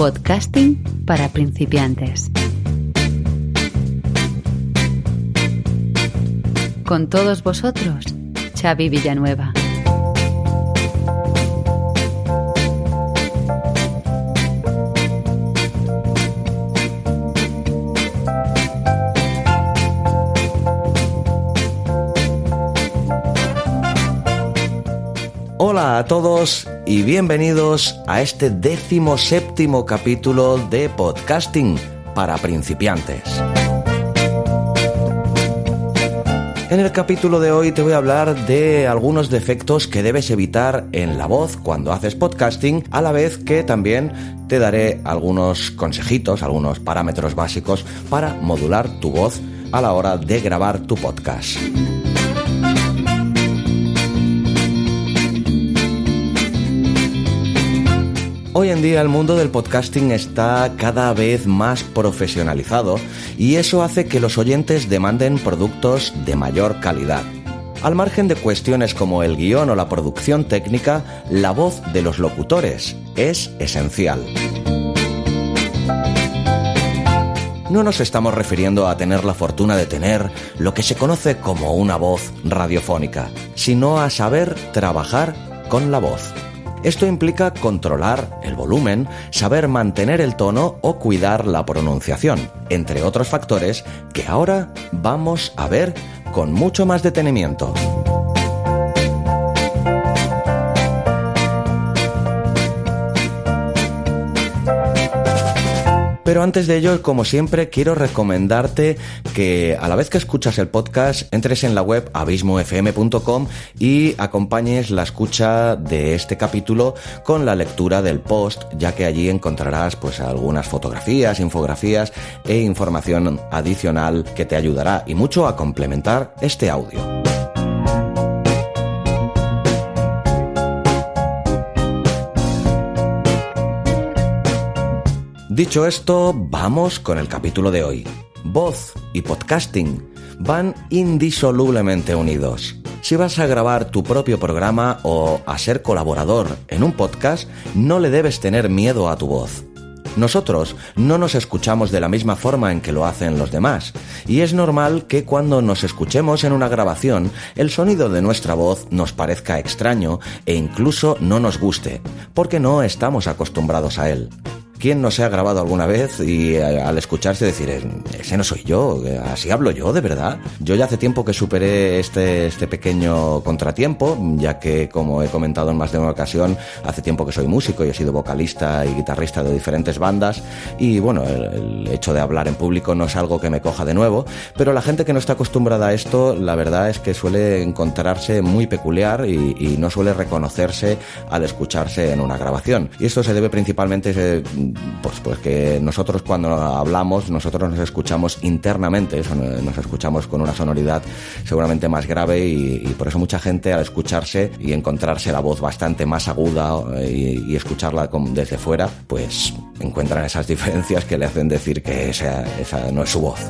Podcasting para principiantes. Con todos vosotros, Xavi Villanueva. Hola a todos y bienvenidos a este 17º capítulo de Podcasting para principiantes. En el capítulo de hoy te voy a hablar de algunos defectos que debes evitar en la voz cuando haces podcasting, a la vez que también te daré algunos consejitos, algunos parámetros básicos para modular tu voz a la hora de grabar tu podcast. Hoy en día el mundo del podcasting está cada vez más profesionalizado y eso hace que los oyentes demanden productos de mayor calidad. Al margen de cuestiones como el guión o la producción técnica, la voz de los locutores es esencial. No nos estamos refiriendo a tener la fortuna de tener lo que se conoce como una voz radiofónica, sino a saber trabajar con la voz. Esto implica controlar el volumen, saber mantener el tono o cuidar la pronunciación, entre otros factores que ahora vamos a ver con mucho más detenimiento. Pero antes de ello, como siempre, quiero recomendarte que a la vez que escuchas el podcast, entres en la web abismofm.com y acompañes la escucha de este capítulo con la lectura del post, ya que allí encontrarás pues algunas fotografías, infografías e información adicional que te ayudará y mucho a complementar este audio. Dicho esto, vamos con el capítulo de hoy. Voz y podcasting van indisolublemente unidos. Si vas a grabar tu propio programa o a ser colaborador en un podcast, no le debes tener miedo a tu voz. Nosotros no nos escuchamos de la misma forma en que lo hacen los demás, y es normal que cuando nos escuchemos en una grabación, el sonido de nuestra voz nos parezca extraño e incluso no nos guste, porque no estamos acostumbrados a él. ¿Quién no se ha grabado alguna vez y al escucharse decir, ese no soy yo, así hablo yo, de verdad? Yo ya hace tiempo que superé este pequeño contratiempo, ya que, como he comentado en más de una ocasión, hace tiempo que soy músico y he sido vocalista y guitarrista de diferentes bandas, y bueno, el hecho de hablar en público no es algo que me coja de nuevo, pero la gente que no está acostumbrada a esto, la verdad es que suele encontrarse muy peculiar y no suele reconocerse al escucharse en una grabación. Y esto se debe principalmente pues que nosotros cuando hablamos, nosotros nos escuchamos internamente, nos escuchamos con una sonoridad seguramente más grave y por eso mucha gente al escucharse y encontrarse la voz bastante más aguda y escucharla desde fuera, pues encuentran esas diferencias que le hacen decir que esa no es su voz.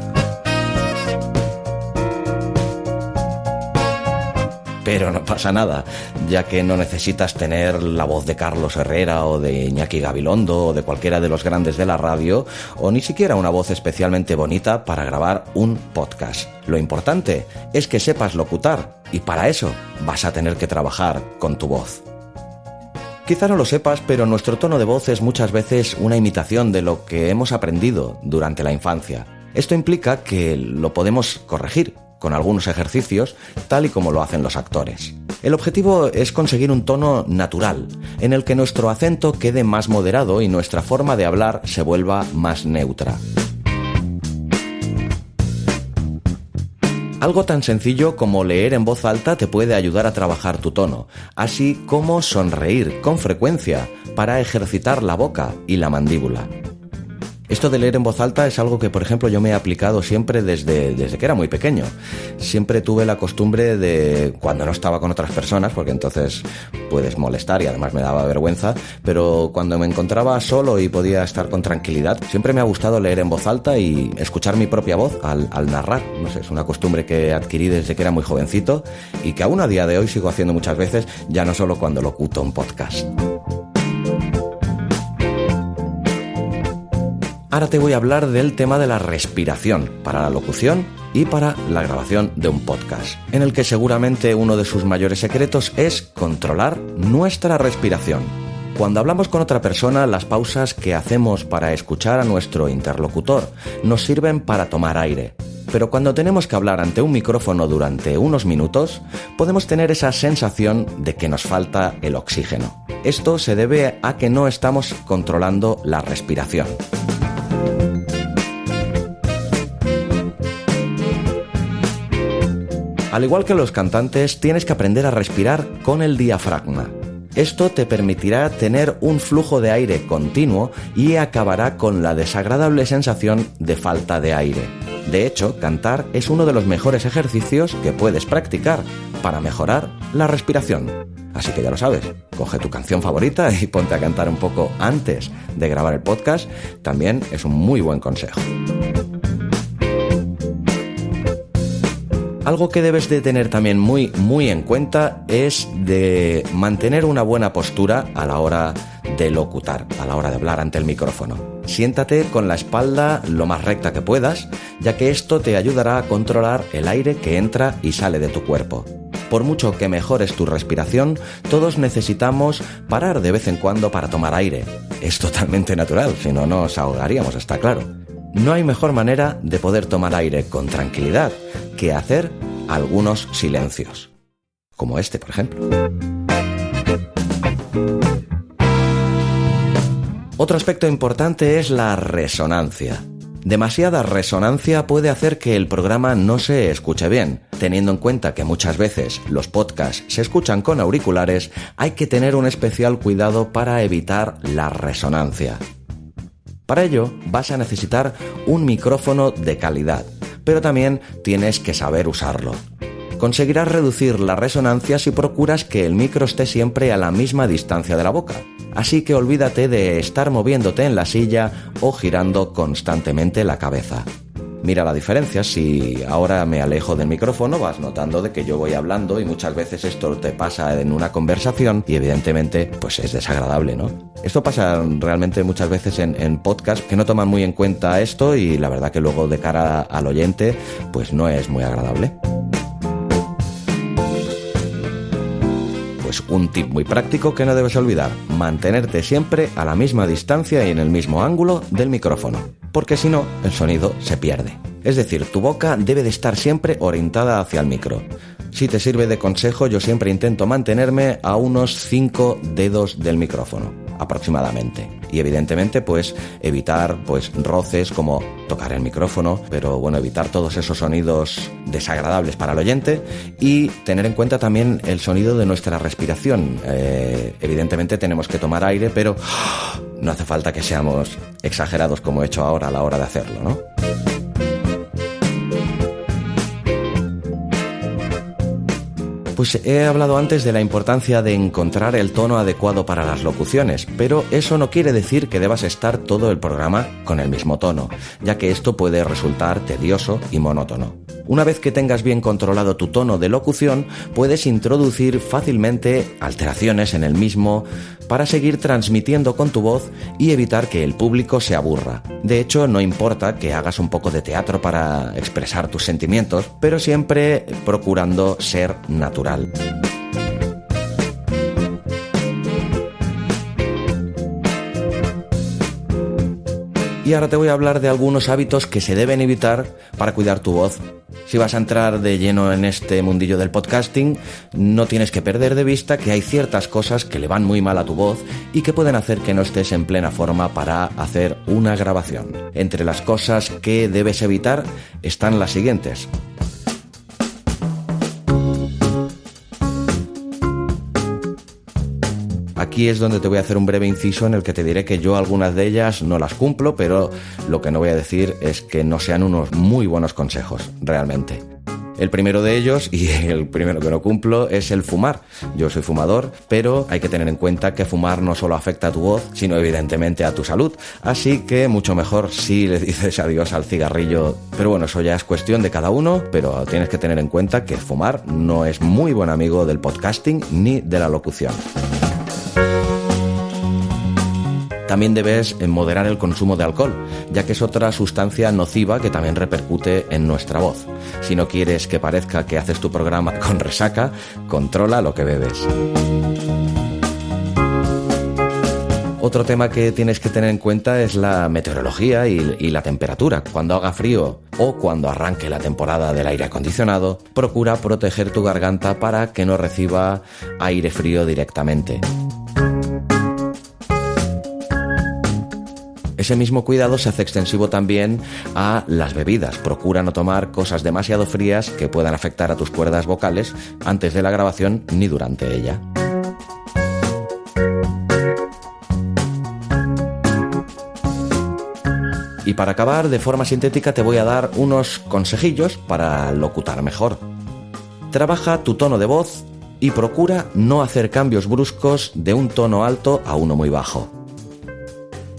Pero no pasa nada, ya que no necesitas tener la voz de Carlos Herrera o de Iñaki Gabilondo o de cualquiera de los grandes de la radio, o ni siquiera una voz especialmente bonita para grabar un podcast. Lo importante es que sepas locutar, y para eso vas a tener que trabajar con tu voz. Quizá no lo sepas, pero nuestro tono de voz es muchas veces una imitación de lo que hemos aprendido durante la infancia. Esto implica que lo podemos corregir con algunos ejercicios, tal y como lo hacen los actores. El objetivo es conseguir un tono natural, en el que nuestro acento quede más moderado y nuestra forma de hablar se vuelva más neutra. Algo tan sencillo como leer en voz alta te puede ayudar a trabajar tu tono, así como sonreír con frecuencia para ejercitar la boca y la mandíbula. Esto de leer en voz alta es algo que, por ejemplo, yo me he aplicado siempre desde que era muy pequeño. Siempre tuve la costumbre de, cuando no estaba con otras personas, porque entonces puedes molestar y además me daba vergüenza, pero cuando me encontraba solo y podía estar con tranquilidad, siempre me ha gustado leer en voz alta y escuchar mi propia voz al narrar. No sé, es una costumbre que adquirí desde que era muy jovencito y que aún a día de hoy sigo haciendo muchas veces, ya no solo cuando locuto un podcast. Ahora te voy a hablar del tema de la respiración para la locución y para la grabación de un podcast, en el que seguramente uno de sus mayores secretos es controlar nuestra respiración. Cuando hablamos con otra persona, las pausas que hacemos para escuchar a nuestro interlocutor nos sirven para tomar aire. Pero cuando tenemos que hablar ante un micrófono durante unos minutos, podemos tener esa sensación de que nos falta el oxígeno. Esto se debe a que no estamos controlando la respiración. Al igual que los cantantes, tienes que aprender a respirar con el diafragma. Esto te permitirá tener un flujo de aire continuo y acabará con la desagradable sensación de falta de aire. De hecho, cantar es uno de los mejores ejercicios que puedes practicar para mejorar la respiración. Así que ya lo sabes, coge tu canción favorita y ponte a cantar un poco antes de grabar el podcast. También es un muy buen consejo. Algo que debes de tener también muy en cuenta es de mantener una buena postura a la hora de locutar, a la hora de hablar ante el micrófono. Siéntate con la espalda lo más recta que puedas, ya que esto te ayudará a controlar el aire que entra y sale de tu cuerpo. Por mucho que mejores tu respiración, todos necesitamos parar de vez en cuando para tomar aire. Es totalmente natural, si no nos ahogaríamos, está claro. No hay mejor manera de poder tomar aire con tranquilidad que hacer algunos silencios, como este, por ejemplo. Otro aspecto importante es la resonancia. Demasiada resonancia puede hacer que el programa no se escuche bien. Teniendo en cuenta que muchas veces los podcasts se escuchan con auriculares, hay que tener un especial cuidado para evitar la resonancia. Para ello vas a necesitar un micrófono de calidad, pero también tienes que saber usarlo. Conseguirás reducir la resonancia si procuras que el micro esté siempre a la misma distancia de la boca. Así que olvídate de estar moviéndote en la silla o girando constantemente la cabeza. Mira la diferencia, si ahora me alejo del micrófono vas notando de que yo voy hablando y muchas veces esto te pasa en una conversación y evidentemente pues es desagradable, ¿no? Esto pasa realmente muchas veces en podcast que no toman muy en cuenta esto y la verdad que luego de cara al oyente pues no es muy agradable. Pues un tip muy práctico que no debes olvidar, mantenerte siempre a la misma distancia y en el mismo ángulo del micrófono, porque si no, el sonido se pierde. Es decir, tu boca debe de estar siempre orientada hacia el micro. Si te sirve de consejo, yo siempre intento mantenerme a unos 5 dedos del micrófono, aproximadamente. Y evidentemente, pues, evitar roces como tocar el micrófono, pero bueno, evitar todos esos sonidos desagradables para el oyente y tener en cuenta también el sonido de nuestra respiración. Evidentemente tenemos que tomar aire, pero no hace falta que seamos exagerados como he hecho ahora a la hora de hacerlo, ¿no? Pues he hablado antes de la importancia de encontrar el tono adecuado para las locuciones, pero eso no quiere decir que debas estar todo el programa con el mismo tono, ya que esto puede resultar tedioso y monótono. Una vez que tengas bien controlado tu tono de locución, puedes introducir fácilmente alteraciones en el mismo para seguir transmitiendo con tu voz y evitar que el público se aburra. De hecho, no importa que hagas un poco de teatro para expresar tus sentimientos, pero siempre procurando ser natural. Y ahora te voy a hablar de algunos hábitos que se deben evitar para cuidar tu voz. Si vas a entrar de lleno en este mundillo del podcasting, no tienes que perder de vista que hay ciertas cosas que le van muy mal a tu voz y que pueden hacer que no estés en plena forma para hacer una grabación. Entre las cosas que debes evitar están las siguientes. Aquí es donde te voy a hacer un breve inciso en el que te diré que yo algunas de ellas no las cumplo, pero lo que no voy a decir es que no sean unos muy buenos consejos, realmente. El primero de ellos, y el primero que no cumplo, es el fumar. Yo soy fumador, pero hay que tener en cuenta que fumar no solo afecta a tu voz, sino evidentemente a tu salud. Así que mucho mejor si le dices adiós al cigarrillo. Pero bueno, eso ya es cuestión de cada uno, pero tienes que tener en cuenta que fumar no es muy buen amigo del podcasting ni de la locución. También debes moderar el consumo de alcohol, ya que es otra sustancia nociva que también repercute en nuestra voz. Si no quieres que parezca que haces tu programa con resaca, controla lo que bebes. Otro tema que tienes que tener en cuenta es la meteorología y la temperatura. Cuando haga frío o cuando arranque la temporada del aire acondicionado, procura proteger tu garganta para que no reciba aire frío directamente. Ese mismo cuidado se hace extensivo también a las bebidas. Procura no tomar cosas demasiado frías que puedan afectar a tus cuerdas vocales antes de la grabación ni durante ella. Y para acabar, de forma sintética, te voy a dar unos consejillos para locutar mejor. Trabaja tu tono de voz y procura no hacer cambios bruscos de un tono alto a uno muy bajo.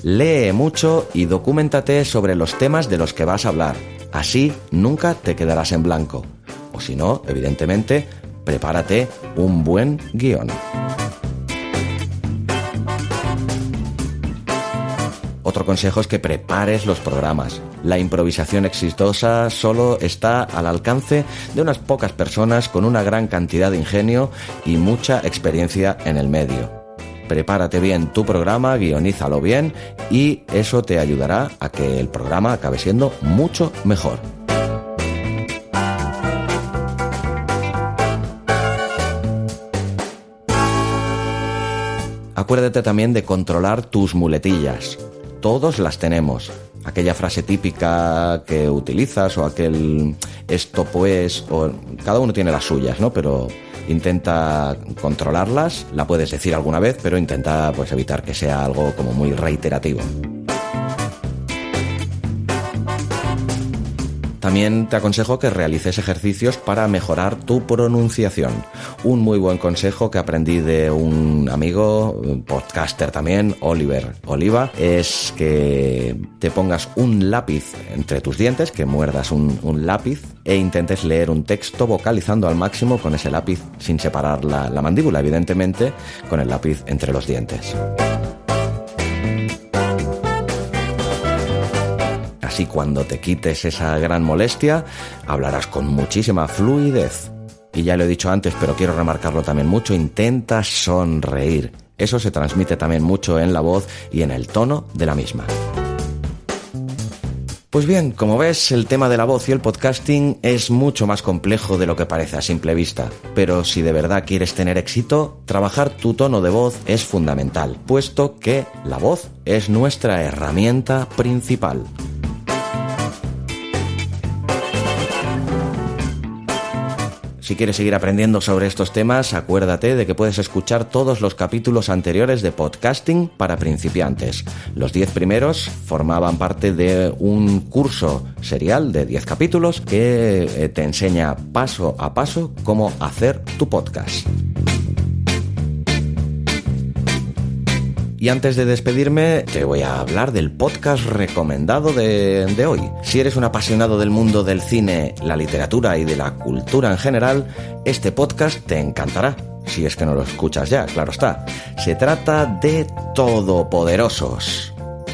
Lee mucho y docúmentate sobre los temas de los que vas a hablar. Así nunca te quedarás en blanco. O si no, evidentemente, prepárate un buen guión. Otro consejo es que prepares los programas. La improvisación exitosa solo está al alcance de unas pocas personas con una gran cantidad de ingenio y mucha experiencia en el medio. Prepárate bien tu programa, guionízalo bien y eso te ayudará a que el programa acabe siendo mucho mejor. Acuérdate también de controlar tus muletillas. Todos las tenemos. Aquella frase típica que utilizas o aquel esto pues, o cada uno tiene las suyas, ¿no? Pero intenta controlarlas, la puedes decir alguna vez, pero intenta pues evitar que sea algo como muy reiterativo. También te aconsejo que realices ejercicios para mejorar tu pronunciación. Un muy buen consejo que aprendí de un amigo, podcaster también, Oliver Oliva, es que te pongas un lápiz entre tus dientes, que muerdas un lápiz e intentes leer un texto vocalizando al máximo con ese lápiz sin separar la mandíbula, evidentemente, con el lápiz entre los dientes. Así cuando te quites esa gran molestia, hablarás con muchísima fluidez. Y ya lo he dicho antes, pero quiero remarcarlo también mucho, intenta sonreír. Eso se transmite también mucho en la voz y en el tono de la misma. Pues bien, como ves, el tema de la voz y el podcasting es mucho más complejo de lo que parece a simple vista. Pero si de verdad quieres tener éxito, trabajar tu tono de voz es fundamental, puesto que la voz es nuestra herramienta principal. Si quieres seguir aprendiendo sobre estos temas, acuérdate de que puedes escuchar todos los capítulos anteriores de Podcasting para principiantes. Los 10 primeros formaban parte de un curso serial de 10 capítulos que te enseña paso a paso cómo hacer tu podcast. Y antes de despedirme, te voy a hablar del podcast recomendado de hoy. Si eres un apasionado del mundo del cine, la literatura y de la cultura en general, este podcast te encantará. Si es que no lo escuchas ya, claro está. Se trata de Todopoderosos.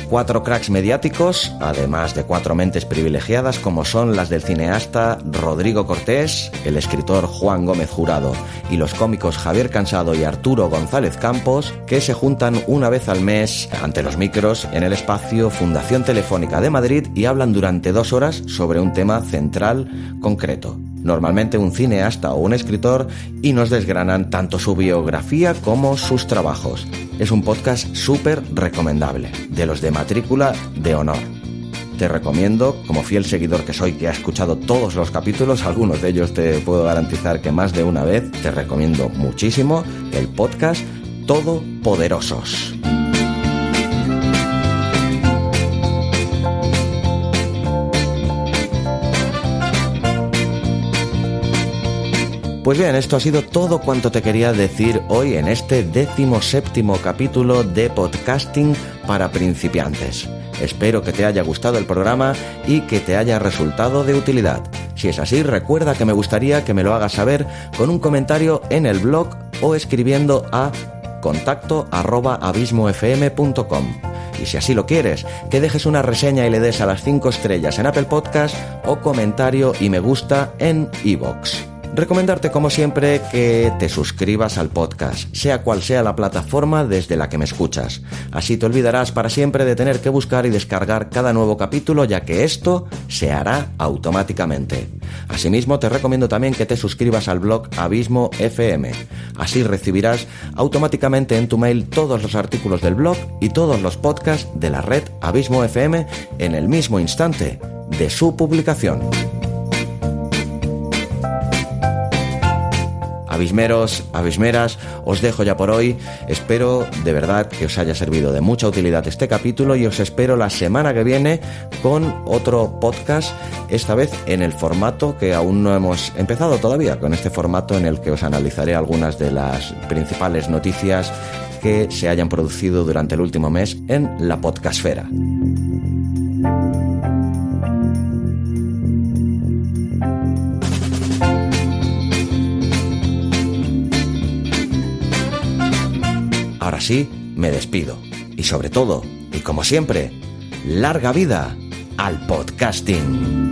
4 cracks mediáticos, además de 4 mentes privilegiadas como son las del cineasta Rodrigo Cortés, el escritor Juan Gómez Jurado y los cómicos Javier Cansado y Arturo González Campos, que se juntan una vez al mes ante los micros en el espacio Fundación Telefónica de Madrid y hablan durante 2 horas sobre un tema central concreto. Normalmente un cineasta o un escritor, y nos desgranan tanto su biografía como sus trabajos. Es un podcast súper recomendable, de los de matrícula de honor. Te recomiendo, como fiel seguidor que soy, que ha escuchado todos los capítulos, algunos de ellos te puedo garantizar que más de una vez, te recomiendo muchísimo el podcast Todopoderosos. Pues bien, esto ha sido todo cuanto te quería decir hoy en este 17º capítulo de Podcasting para principiantes. Espero que te haya gustado el programa y que te haya resultado de utilidad. Si es así, recuerda que me gustaría que me lo hagas saber con un comentario en el blog o escribiendo a contacto@abismofm.com. Y si así lo quieres, que dejes una reseña y le des a las 5 estrellas en Apple Podcast o comentario y me gusta en iVoox. Recomendarte como siempre que te suscribas al podcast, sea cual sea la plataforma desde la que me escuchas. Así te olvidarás para siempre de tener que buscar y descargar cada nuevo capítulo, ya que esto se hará automáticamente. Asimismo, te recomiendo también que te suscribas al blog Abismo FM. Así recibirás automáticamente en tu mail todos los artículos del blog y todos los podcasts de la red Abismo FM en el mismo instante de su publicación. Abismeros, abismeras, os dejo ya por hoy. Espero de verdad que os haya servido de mucha utilidad este capítulo y os espero la semana que viene con otro podcast, esta vez en el formato que aún no hemos empezado todavía, con este formato en el que os analizaré algunas de las principales noticias que se hayan producido durante el último mes en la podcastfera. Ahora sí, me despido. Y sobre todo, y como siempre, larga vida al podcasting.